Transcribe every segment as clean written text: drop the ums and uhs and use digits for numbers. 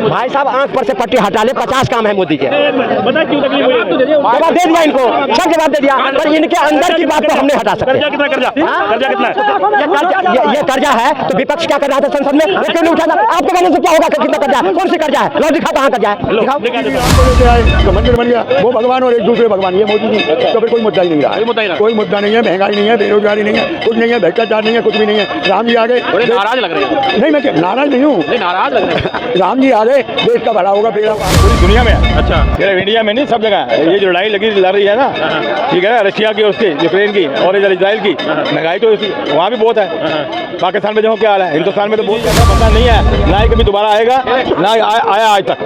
भाई साहब आंख पर से पट्टी हटा ले, 50 काम है मोदी के। बता क्यों तकलीफ हुई? जवाब दे दिया इनको, सब जवाब दे दिया, पर इनके अंदर की बात को हमने हटा सकते। कर्जा कितना? कर्जा कितना है? ये कर्जा है तो विपक्ष क्या कर रहा था संसद में? ये क्यों नहीं उठाना? आपके कहने से क्या होगा? कितना कर्जा है? कौन सी कर्जा है? लो दिखा, कहाँ कर्जा है? तो मंदिर बन गया, वो भगवान और एक दूसरे भगवान, ये मोदी जी। तो फिर कोई मुद्दा ही नहीं रहा, कोई मुद्दा नहीं है, महंगाई नहीं है, बेरोजगारी नहीं है, कुछ नहीं है, भ्रष्टाचार नहीं है, कुछ भी नहीं है। राम जी आ गए, नाराज लग रहे हैं। नहीं मैं नाराज नहीं हूँ, नाराज लग रहे हैं। राम जी आ गए, देश का भला होगा, बेड़ा पूरी दुनिया में। अच्छा, सिर्फ इंडिया में नहीं, सब जगह ये जो लड़ाई लड़ रही है ना, ठीक है ना, रशिया की, उसकी, यूक्रेन की और इधर इजराइल की, महंगाई तो वहाँ भी बहुत है। पाकिस्तान में देखो क्या हाल है, हिंदुस्तान में तो बहुत ज्यादा बंदा नहीं है, ना ही कभी दोबारा आएगा, ना आया आज तक।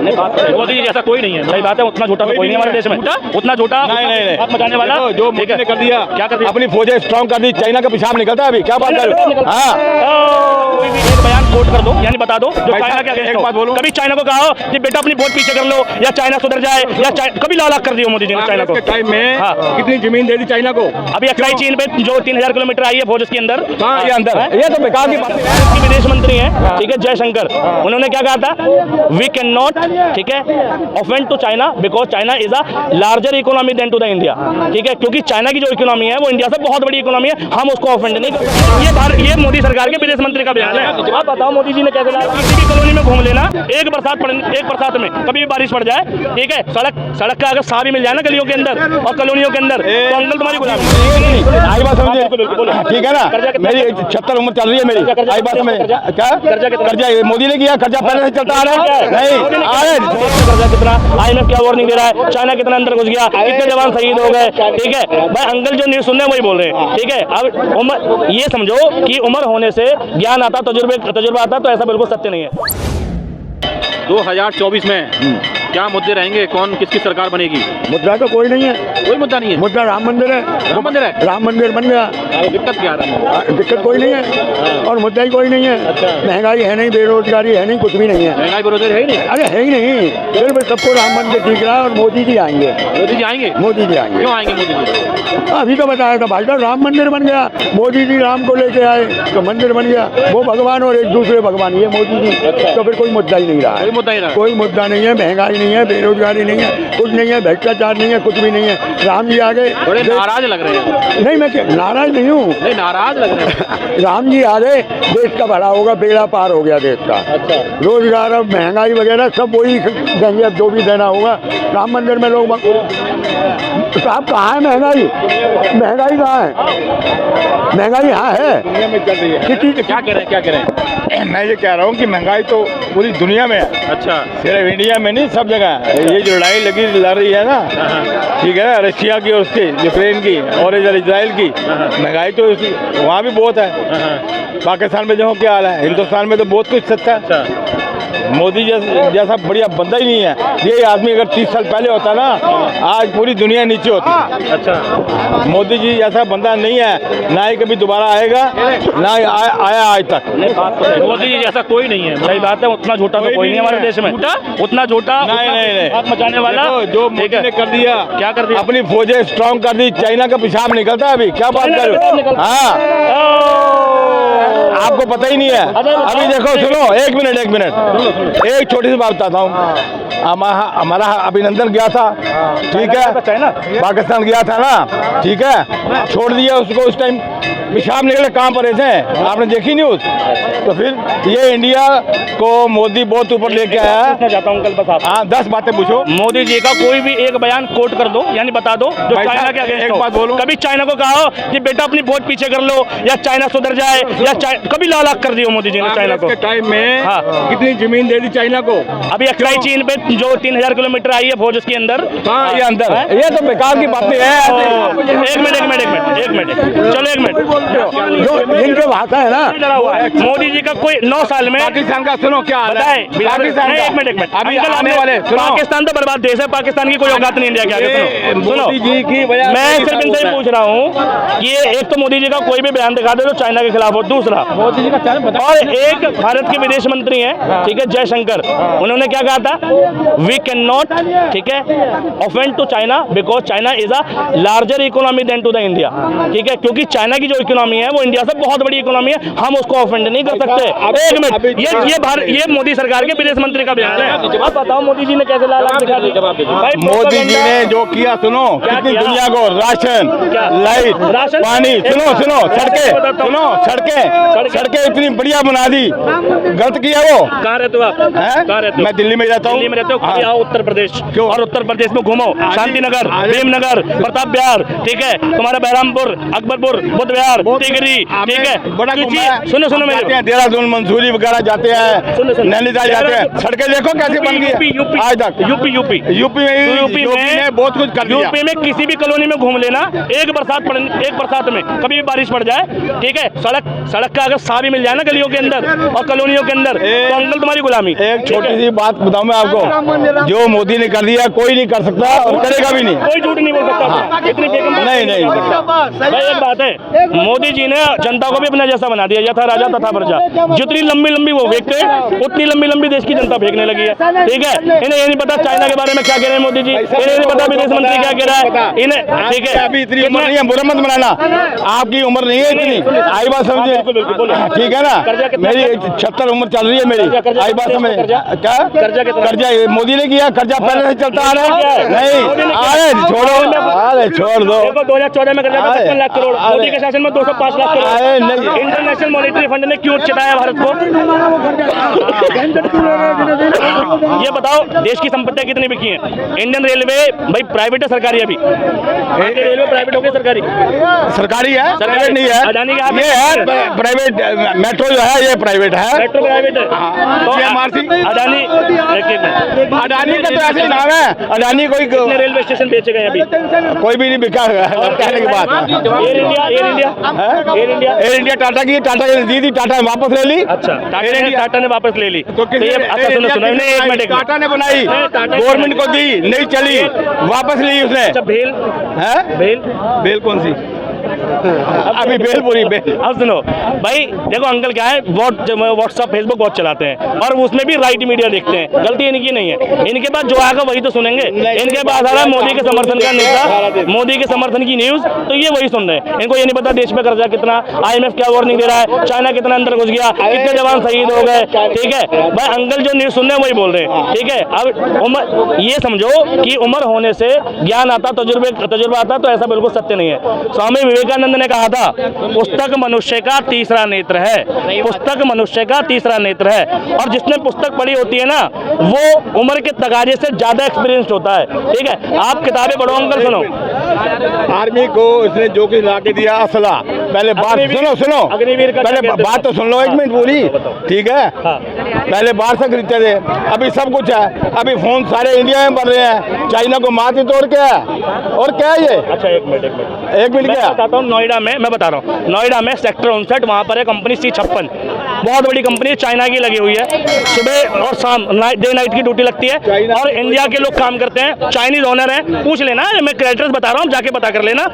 मोदी जी जैसा कोई नहीं है, सही बात है, उतना झूठा कोई नहीं है हमारे देश में, उतना झूठा नहीं बात मचाने वाला जो मोदी ने कर दिया, क्या कर दिया? अपनी फौजें स्ट्रॉन्ग कर दी, चाइना का पेशाब निकलता है अभी, क्या बात कर रहे हो? हाँ, कोई भी एक बयान कोट कर दो, यानी बता दो जो चाइना के अगेंस्ट एक हो। बात बोलो, कभी चाइना को कहा कि बेटा अपनी वोट पीछे कर लो, या चाइना सुधर जाए, या कभी लाल कर दिया मोदी जी ने चाइना को? टाइम में हाँ। कितनी जमीन दे दी चाइना को? अभी अक्साई चीन पे जो 3000 किलोमीटर आई है फौज के अंदर, ये अंदर, ये तो बेकार की बात है। विदेश मंत्री हैं, ठीक है, जयशंकर, उन्होंने क्या कहा था? वी कैन नॉट, ठीक है, offend to China because China is a larger economy than to the India, ठीक है, क्योंकि चाइना की जो इकोनॉमी है वो इंडिया से बहुत बड़ी इकोनॉमी है, हम उसको ऑफेंड नहीं करते। ये मोदी सरकार के विदेश मंत्री का बयान है। आप बताओ मोदी जी ने क्या कहा? किसी भी कॉलोनी में घूम लेना, एक बरसात में कभी भी बारिश पड़ जाए, ठीक है, सड़क का अगर साह भी मिल जाए ना गलियों के अंदर और कॉलोनियों के अंदर, तो अंकल तुम्हारी गुलामी। आई बात समझिए, ठीक है ना, मेरी 76 उम्र चल रही है मेरी, आई बात समझ क्या कर्जा मोदी ने किया? कर्जा पहले से चलता आ रहा है, नहीं आ रहा है। कर्जा कितना? IMF क्या वार्निंग दे रहा है? चाइना कितना अंदर घुस गया, कितने जवान शहीद हो गए, ठीक है भाई, अंकल जो न्यूज सुन रहे हैं वही बोल रहे हैं, ठीक है। अब उम्र, ये समझो कि उम्र होने से ज्ञान आता, तजुर्बा आता, तो ऐसा बिल्कुल सत्य नहीं है। 2024 में क्या मुद्दे रहेंगे? कौन किसकी सरकार बनेगी? मुद्दा तो कोई नहीं है, कोई मुद्दा नहीं है। मुद्दा राम मंदिर है, राम मंदिर है, राम मंदिर बन गया, दिक्कत क्या है? दिक्कत कोई नहीं है और मुद्दा ही कोई नहीं है। महंगाई है नहीं, बेरोजगारी है नहीं, कुछ भी नहीं है। महंगाई बेरोजगारी है ही नहीं। अरे है ही नहीं, बिल्कुल सबको राम मंदिर दिख रहा है और मोदी जी आएंगे। मोदी जी आएंगे? मोदी जी आएंगे। क्यों आएंगे मोदी जी? अभी तो बताया था भाई, राम मंदिर बन गया, मोदी जी राम को लेके आए तो मंदिर बन गया, वो भगवान और एक दूसरे भगवान, ये मोदी जी। तो फिर कोई मुद्दा ही नहीं रहा, कोई मुद्दा ही रहा, कोई मुद्दा नहीं है, महंगाई नहीं है, बेरोजगारी नहीं है, कुछ नहीं है, भ्रष्टाचार नहीं है, कुछ भी नहीं है। राम जी आ गए, बड़े नाराज लग रहे हैं। नहीं मैं नाराज नहीं हूँ, नहीं नाराज लग रहे हैं। राम जी आ गए, देश का भला होगा, बेड़ा पार हो गया देश का। रोजगार, अब महंगाई वगैरह सब वही देंगे, अब जो भी देना होगा। राम मंदिर में लोग साहब कहाँ है महंगाई? महंगाई कहाँ है? महंगाई यहाँ है, दुनिया में चल रही है। क्या कह रहे हैं, क्या कह रहे हैं? मैं ये कह रहा हूँ कि महंगाई तो पूरी दुनिया में है। अच्छा, सिर्फ इंडिया में नहीं, सब जगह ये जो लड़ाई लड़ रही है ना, ठीक है ना, रशिया की, उसकी, यूक्रेन की और इधर इजराइल की, महंगाई तो वहाँ भी बहुत है। पाकिस्तान में देखो क्या हाल है, हिंदुस्तान में तो बहुत कुछ सच्चा है। मोदी जैसा बढ़िया बंदा ही नहीं है। ये आदमी अगर 30 साल पहले होता ना, आज पूरी दुनिया नीचे होती। अच्छा, मोदी जी जैसा बंदा नहीं है, ना ही कभी दोबारा आएगा, ना आया आज तक। मोदी जी जैसा कोई नहीं है, सही बात है, उतना झूठा तो कोई नहीं है हमारे देश में, उतना झूठा नहीं बात मचाने वाला जो मोदी ने कर दिया, क्या कर दिया? अपनी फौजें स्ट्रॉन्ग कर दी, चाइना का पेशाब निकलता है अभी, क्या बात कर रहे हो? हाँ, आपको पता ही नहीं है। अभी देखो, सुनो, एक मिनट, एक छोटी सी बात बताता हूँ। हमारा अभिनंदन गया था, ठीक है, पाकिस्तान गया था ना, ठीक है, छोड़ दिया उसको, उस टाइम पेशाब निकले, कहाँ पड़े थे, आपने देखी न्यूज? तो फिर ये इंडिया को मोदी बहुत ऊपर लेके आया है। जाता हूँ अंकल, बस आप 10 बातें पूछो। मोदी जी का कोई भी एक बयान कोट कर दो, यानी बता दो जो चाइना के अगेंस्ट एक हो। बात बोलूं, कभी चाइना को कहा कि बेटा अपनी वोट पीछे कर लो, या चाइना सुधर जाए, या कभी लाल कर दिया मोदी जी ने चाइना को? टाइम में हाँ। कितनी जमीन दे दी चाइना को? अभी अक्साई चीन पे जो 3000 किलोमीटर आई है फौज के अंदर, ये अंदर, ये तो बेकार की बातें हैं। एक मिनट, चलो एक मिनट, जो जिनके भाषा है ना, डरा हुआ है मोदी जी का कोई 9 साल में। पाकिस्तान का सुनो क्या हाल है, पाकिस्तान, एक मिनट, अभी अंकल आने वाले, पाकिस्तान तो बर्बाद देश है, पाकिस्तान की कोई औकात नहीं इंडिया के आगे। सुनो, मोदी जी की वजह मैं सिर्फ इनसे पूछ रहा हूँ कि एक तो मोदी जी का कोई भी बयान दिखा दे जो चाइना के खिलाफ हो, दूसरा मोदी जी का चैनल बता। और एक भारत के विदेश मंत्री हैं, ठीक है, जयशंकर, उन्होंने क्या कहा था, वी कैन नॉट, ठीक है, offend to China because China is a larger economy than to the India, ठीक है, क्योंकि चाइना की जो इकोनॉमी है वो इंडिया से बहुत बड़ी इकोनॉमी है, हम उसको ऑफेंड नहीं कर सकते। एक मिनट, ये मोदी सरकार के विदेश मंत्री का बयान है। अब बताओ मोदी जी ने कैसे लाल दिखा दी? मोदी जी ने जो किया, सुनो, कितनी दुनिया को राशन, लाइट, पानी, सुनो, सड़कें इतनी बढ़िया बना दी, गलत किया वो। कहाँ रहते हो आप? कहाँ रहते हो? मैं दिल्ली में रहता हूँ। दिल्ली में रहते हो? कभी आओ उत्तर प्रदेश, क्यों? और उत्तर प्रदेश में घूमो, शांतिनगर, भीमनगर, प्रताप बिहार, ठीक है, तुम्हारा बहरामपुर, अकबरपुर, बुद्ध विहार, टिकरी, ठीक है, बड़ा सुनो मेरे, देहरादून, मंसूरी वगैरह जाते हैं, नैनीताल जाते हैं, सड़कें देखो कैसे बन गई आज तक। यूपी में बहुत कुछ कर दिया। यूपी में किसी भी कॉलोनी में घूम लेना, एक बरसात में कभी भी बारिश पड़ जाए, ठीक है, सड़क का अगर सा भी मिल जाए ना गलियों के अंदर और कॉलोनियों के अंदर, तो अंकल तुम्हारी गुलामी। एक छोटी सी बात बताऊं मैं आपको, जो मोदी ने कर दिया कोई नहीं कर सकता और करेगा भी नहीं। कोई झूठ नहीं बोल सकता। इतनी नहीं। भाई एक बात है, मोदी जी ने जनता को भी अपना जैसा बना दिया, यथा राजा तथा प्रजा। जितनी लंबी वो फेंकते हैं, उतनी लंबी देश की जनता फेंकने लगी है, ठीक है। इन्हें ये नहीं पता चाइना के बारे में क्या कह रहे हैं मोदी जी, इन्हें नहीं पता विदेश मंत्री क्या कह रहा है इन्हें, ठीक है। अभी इतनी उम्र नहीं है, बुरा मत बनाना, आपकी उम्र नहीं है इतनी, आई बात समझे, ठीक है ना। मेरी 76 उम्र चल रही है मेरी, आई बात समझ। क्या कर्जा मोदी ने किया? कर्जा पहले से चलता आ रहा है। नहीं, अरे छोड़ दो। 2014 में कर्जा था 55 लाख करोड़, मोदी के शासन में 205 lakh crore. International monetary fund ने क्यों चिताया भारत को? ये बताओ देश की संपत्तियां कितनी बिकी हैं? इंडियन रेलवे भाई प्राइवेट है सरकारी? अभी रेलवे प्राइवेट हो गई, सरकारी है, प्राइवेट नहीं है। अडानी का ये है प्राइवेट, मेट्रो जो है ये प्राइवेट है, मेट्रो प्राइवेट है। तो अडानी का तो ऐसे नाम है, अडानी कोई रेलवे स्टेशन बेचे गए अभी? कोई भी नहीं बिका है, कहने की बात। एयर इंडिया टाटा की, टाटा ने दी थी, टाटा ने वापस ले ली। अच्छा, टाटा ने वापस ले ली तो सुनो, एक मिनट, टाटा ने बनाई, गवर्नमेंट को दी, नहीं चली, वापस ली उसने। अच्छा, भेल कौन सी? अभी भेलपुरी बेल। अब सुनो भाई, देखो अंकल क्या है, व्हाट्सअप फेसबुक बहुत चलाते हैं और उसमें भी राइट मीडिया देखते हैं, गलती इनकी नहीं है, इनके पास जो आएगा वही तो सुनेंगे। इनके पास आ रहा है मोदी के समर्थन का नेता, मोदी के समर्थन की न्यूज, तो ये वही सुन रहे हैं। इनको ये नहीं पता देश में कर्जा कितना, IMF क्या वार्निंग दे रहा है, चाइना कितना अंदर घुस गया, कितने जवान शहीद हो गए, ठीक है भाई। अंकल जो न्यूज सुन रहे हैं वही बोल रहे हैं, ठीक है। अब उम्र, ये समझो कि उम्र होने से ज्ञान आता, तजुर्बा आता, तो ऐसा बिल्कुल सत्य नहीं है। स्वामी विवेकानंद ने कहा था, पुस्तक मनुष्य का तीसरा नेत्र है, पुस्तक मनुष्य का तीसरा नेत्र है। और जिसने पुस्तक पढ़ी होती है ना, वो उम्र के तगाजे से ज्यादा एक्सपीरियंस्ड होता है, ठीक है। आप किताबें पढ़ो अंकल, सुनो। आर्मी को इसने जो कुछ ला के दिया असला, पहले बात सुनो, पहले बात तो सुन लो, एक मिनट पूरी, ठीक है। पहले बाहर से खरीदते थे, अभी सब कुछ है, अभी फोन सारे इंडिया में बन रहे हैं, चाइना को माथे तोड़ के और क्या है ये? अच्छा, एक मिनट क्या बताता हूँ। नोएडा में, मैं बता रहा हूँ, नोएडा में सेक्टर 59, वहाँ पर है कंपनी C56, बहुत बड़ी कंपनी चाइना की लगी हुई है। सुबह और शाम डे नाइट की ड्यूटी लगती है और इंडिया के लोग काम करते हैं, चाइनीज ओनर है, पूछ लेना, मैं क्रेडिटर्स बता रहा हूँ, जाके पता कर लेना,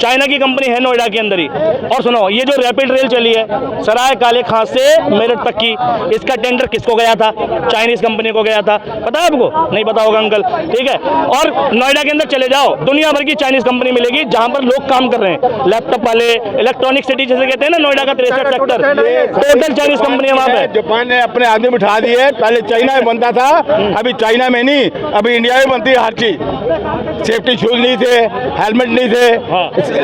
चाइना की कंपनी है नोएडा के अंदर ही। और सुनो, ये जो रैपिड रेल चली है सराय काले खां से मेरठ तक की, इसका टेंडर किसको गया था? चाइनीज कंपनी को गया था, पता है आपको? नहीं पता होगा अंकल, ठीक है। और नोएडा के अंदर चले जाओ, दुनिया भर की चाइनीज कंपनी मिलेगी जहां पर लोग काम कर रहे हैं, लैपटॉप वाले, इलेक्ट्रॉनिक सिटी जैसे कहते हैं ना, नोएडा का 63 सेक्टर, टोटल चाइनीज कंपनी है वहाँ पे। जापान ने अपने आदमी बिठा दिए, पहले चाइना में बनता था, अभी चाइना में नहीं, अभी इंडिया में बनती है हर चीज। सेफ्टी शूज नहीं थे, हेलमेट नहीं थे,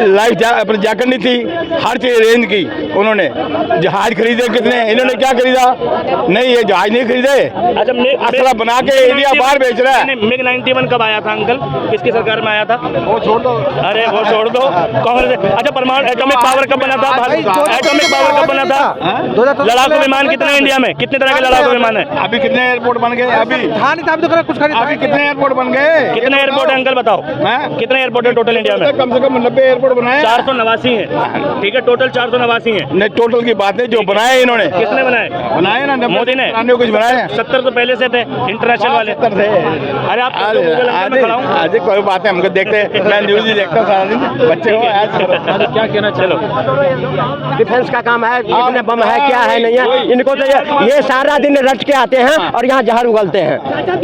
लाइफ अपनी जैकेट नहीं थी, हर चीज रेंज की उन्होंने। जहाज खरीदे कितने, इन्होंने क्या खरीदा? नहीं, ये जहाज नहीं खरीदे, असला बना के इंडिया बाहर बेच रहा है। मिग 91 कब आया था अंकल? किसकी सरकार में आया था? वो छोड़ दो, अरे वो छोड़ दो, कांग्रेस। अच्छा, परमाणु एटॉमिक पावर कब बना था? एटॉमिक पावर कब बना था? लड़ाकू विमान कितने इंडिया में, कितने तरह के लड़ाकू विमान है? अभी कितने एयरपोर्ट बन गए? अभी कितने एयरपोर्ट बन गए? कितने एयरपोर्ट है अंकल बताओ? कितने एयरपोर्ट है टोटल इंडिया में? कम से कम 90 एयरपोर्ट बनाए, 489 है। ठीक है, टोटल 489 है। नहीं टोटल की बात है, जो बनाए इन्होंने। किसने बनाए? बनाए ना मोदी ने। कुछ बनाए। 70 तो पहले से थे इंटरनेशनल वाले। 70 थे। अरे आप आज कोई बात है, हमको देखते, मैं न्यूज ही देखता हूँ सारा दिन, बच्चे हो आज क्या कहना चलो डिफेंस का काम है, कितने बम है, क्या है, नहीं है, इनको तो ये सारा दिन रट के आते हैं और यहाँ जहर उगलते हैं,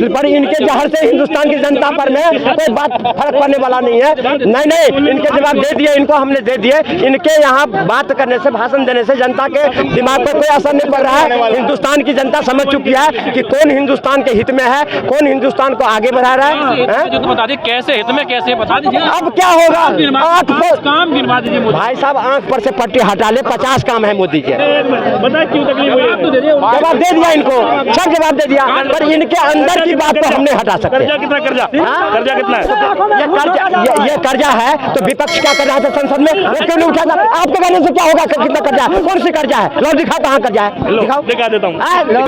पर इनके जहर से हिंदुस्तान की जनता पर में कोई बात फर्क पड़ने वाला नहीं है। नहीं, इनके जवाब दे दिए, इनको हमने दे दिए। इनके यहाँ बात करने से, भाषण देने से जनता के दिमाग पर कोई असर नहीं पड़ रहा है। हिंदुस्तान की जनता समझ चुकी है कि कौन हिंदुस्तान के हित में है, कौन हिंदुस्तान को आगे बढ़ा रहा है। जो तो बता दीजिए कैसे हित में, कैसे बता दीजिए। अब क्या होगा? आंख पर काम गिनवा दीजिए मोदी। भाई साहब, आंख पर से पट्टी हटा ले, 50 काम है मोदी के। बताए क्यों तकलीफ हुई है? जवाब दे दिया इनको, सब जवाब दे दिया, पर इनके अंदर की बात तो हमने हटा सकते। कर्जा कितना? कर्जा कितना है? ये कर्जा है तो विपक्ष क्या कर रहा था संसद में? वो क्यों नहीं उठा था? आपके कहने से क्या होगा? कितना कर्जा है? कौन सी कर्जा है? लो दिखाओ, कहाँ कर्जा है? दिखाओ, दिखा देता हूँ,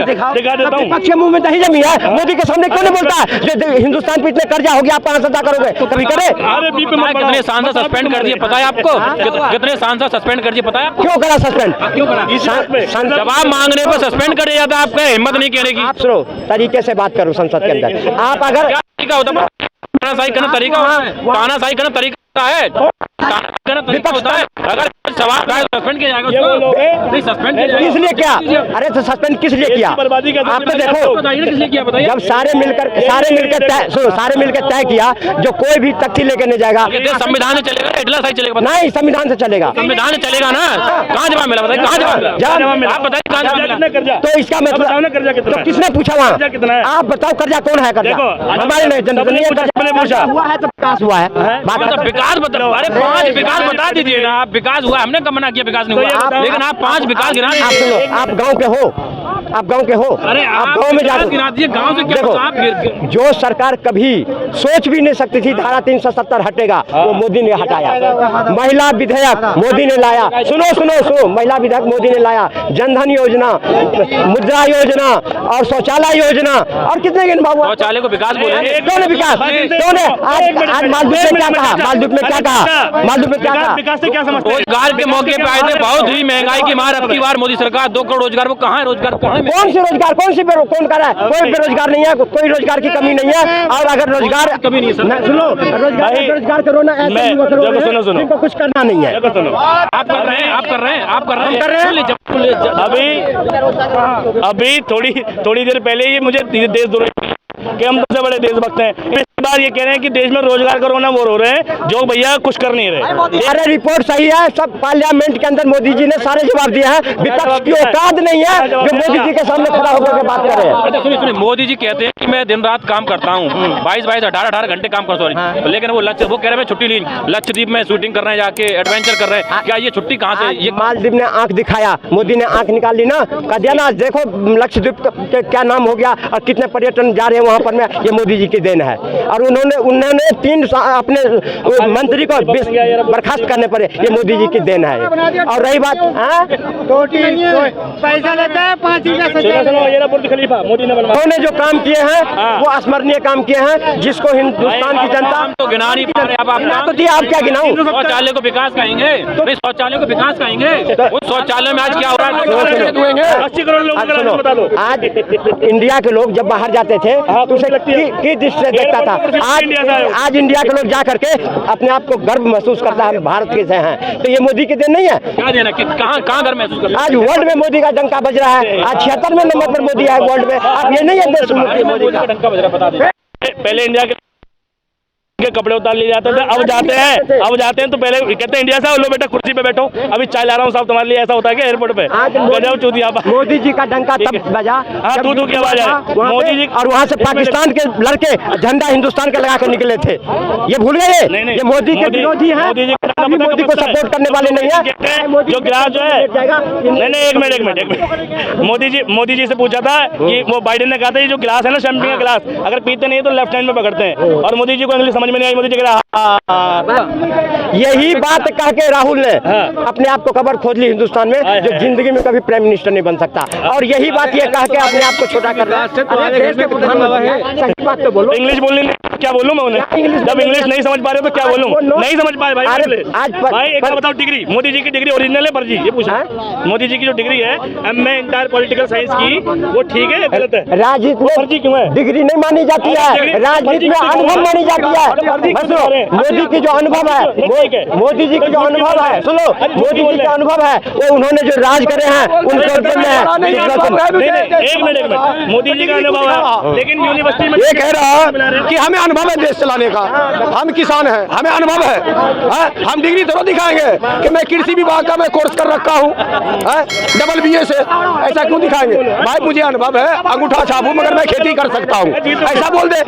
दिखाओ, दिखा देता हूँ। विपक्ष के मुंह में दही जमी है, मोदी के सामने क्यों नहीं बोलता है? जो हिंदुस्तान पे इतने कर्जा हो गया, आप कहाँ से अदा करोगे? कभी करे? अरे बीपी में कितने सांसद सस्पेंड कर दिए पता है आपको? कितने सांसद सस्पेंड कर दिए पता है? क्यों करा सस्पेंड? क्यों करा? जवाब मांगने पर सस्पेंड कर दिया था, आपका हिम्मत नहीं कहने की। आप सुनो, तरीके से बात करो संसद के अंदर। आप अगर क्या तरीका होता है? तानाशाही करना तरीका होता है? तानाशाही करना तरीका है? करना तरीका होता है? अगर सवाल का सस्पेंड किया जाएगा उसको? नहीं, सस्पेंड किस लिए किया? अरे तो सस्पेंड किस लिए किया? बर्बादी का आप तो देखो, बताइए किस लिए किया बताइए। जब सारे मिलकर तय किया, जो कोई भी तख्ती लेके नहीं जाएगा। ये देश संविधान से चलेगा, हिटलर से चलेगा? नहीं, संविधान से चलेगा। संविधान से चलेगा ना? कहाँ जवाब मिला बताइए? कहाँ जवाब मिला? आप बताइए कहाँ जवाब मिला? कर्जा तो इसका मतलब कर्जा कितना? तो किसने पूछा वहाँ? कर्जा कितना है? आप बताओ, कर्जा कौन है? कर्जा हमारे नहीं, जनता नहीं है। कर्जा हुआ है तो विकास हुआ है। मतलब विकास बताओ। अरे 5 विकास बता दीजिए ना आप। विकास हुआ, हमने कब मना किया विकास नहीं हुआ? लेकिन आप 5 विकास गिना आप सुनो, आप गांव के हो, आप गांव के हो। अरे आप गांव में जाकर गिना दीजिए। गांव से क्या? देखो, आप जो सरकार कभी सोच भी नहीं सकती थी धारा 370 हटेगा, वो मोदी ने हटाया। महिला विधेयक मोदी ने लाया। सुनो, महिला विधेयक मोदी ने लाया। जनधन योजना, मुद्रा योजना और शौचालय योजना, और कितने शौचालय को विकास बोले? कौन है विकास? कौन है? आज मालदीव में क्या कहा? मालदीव में क्या कहा? विकास से क्या समझते हैं? रोजगार के मौके पे आए थे, बहुत ही महंगाई की मार। अब की बार मोदी सरकार 2 करोड़ रोजगार, वो कहाँ है रोजगार? कहाँ है? कौन सी रोजगार? कौन कर रहा है? कोई बेरोजगार नहीं है, कोई रोजगार की कमी नहीं है। और अगर रोजगार कमी नहीं है सर। सुनो, रोजगार करो ना, ऐसे नहीं करो, सुनो। इनको कुछ करना नहीं है। आप कर रहे हैं। अभी थोड़ी देर पहले ही मुझे देश द्रोही कि हम सबसे बड़े देशभक्त हैं, इस बार ये कह रहे हैं कि देश में रोजगार करो ना, वो रो रहे हैं जो भैया कुछ कर नहीं रहे। अरे रिपोर्ट सही है, सब पार्लियामेंट के अंदर मोदी जी ने सारे जवाब दिए हैं। विपक्ष की औकात नहीं है जो मोदी जी के सामने खड़ा होकर के बात करे। अच्छा सुनिए, मोदी जी कहते हैं कि मैं दिन रात काम करता हूँ, 22 18 घंटे काम करता हूँ, लेकिन वो कह रहे हैं छुट्टी ली, लक्षद्वीप में शूटिंग कर रहे हैं, जाके एडवेंचर कर रहे हैं। क्या ये छुट्टी कहाँ से? ये मालदीव ने आंख दिखाया, मोदी ने आंख निकाल ली ना, कह दिया ना, देखो लक्षद्वीप के क्या नाम हो गया और कितने पर्यटन जा रहे हैं वहाँ पर में, ये मोदी जी की देन है। और उन्होंने 3 अपने मंत्री को बर्खास्त करने पड़े, ये मोदी जी की देन है। और रही बात पैसा लेता है 5 खलीफा मोदी ने बनवाया। उन्होंने जो काम किए हैं वो अस्मरणीय काम किए हैं, जिसको हिंदुस्तान की जनता तो गिना नहीं पा रहे। अब आप क्या गिनाऊं? शौचालय को विकास कहेंगे? नहीं, शौचालय को विकास कहेंगे? उस शौचालय में आज क्या हो रहा है? 80 करोड़ लोग बता दो। आज इंडिया के लोग जब बाहर जाते थे तो उसे की दृष्टि से देखता था। आज इंडिया के लोग जा करके अपने आप को गर्व महसूस करता है, भारत के से हैं। तो ये मोदी के देन नहीं है? क्या देना? कहाँ गर्व महसूस कर? आज वर्ल्ड में मोदी का डंका बज रहा है। आज 76वें नंबर पर मोदी है वर्ल्ड में। आप ये नहीं है देश मोदी का डंका बज रहा, बता दें। पहले इंडिया के कपड़े उतार लिए जाते थे, अब जाते हैं तो पहले कहते हैं इंडिया से लो बेटा कुर्सी पे बैठो, अभी चाय ला रहा हूँ साहब तुम्हारे लिए। ऐसा होता है क्या एयरपोर्ट पे? मोदी जी का डंका तब बजा, तू की आवाज है मोदी जी, और वहाँ से पाकिस्तान के लड़के झंडा हिंदुस्तान का लगा कर निकले थे। ये भूल गए? ये मोदी के विरोधी हैं, मोदी को सपोर्ट करने वाले नहीं है। जो गिलास जो है, नहीं एक मिनट, मोदी जी से पूछा था कि वो बाइडेन ने कहा था ये जो गिलास है ना, शैंपेन का गिलास, अगर पीते नहीं तो लेफ्ट हैंड में पकड़ते हैं। और मोदी जी को इंग्लिश समझ में नहीं आई, मोदी जी कह रहा। यही बात कह के राहुल ने अपने आप को कबर खोद ली हिंदुस्तान में, जो जिंदगी में कभी प्राइम मिनिस्टर नहीं बन सकता। और यही बात ये कह के अपने आप को छोटा कर रहा है। सही बात तो बोलो, इंग्लिश बोलनी क्या बोलूं मैं उन्हें? जब इंग्लिश नहीं समझ पा रहे तो क्या बोलूं? नहीं समझ पाए भाई। भाई एक बात बताओ, डिग्री मोदी जी की डिग्री ओरिजिनल है फर्जी? ये पूछा मोदी जी की जो डिग्री है एमए इंटर पॉलिटिकल साइंस की, वो ठीक है या गलत है? राजनीति में फर्जी क्यों है? डिग्री नहीं मानी जाती है, राजनीति में अनुभव मानी जाती है। मोदी की जो अनुभव है, मोदी जी की जो अनुभव है, सुनो, मोदी जी का अनुभव है, वो उन्होंने जो राज करे हैं उनको एक मिनट मोदी जी का अनुभव है, लेकिन यूनिवर्सिटी में ये कह रहा है कि हमें अनुभव है देश चलाने का, हम किसान हैं, हमें अनुभव है। हम डिग्री थोड़ा दिखाएंगे कि मैं कृषि विभाग का मैं कोर्स कर रखा हूँ डबल BA से, ऐसा क्यों दिखाएंगे? भाई मुझे अनुभव है, अंगूठा छापूं मगर मैं खेती कर सकता हूँ, ऐसा बोल दे।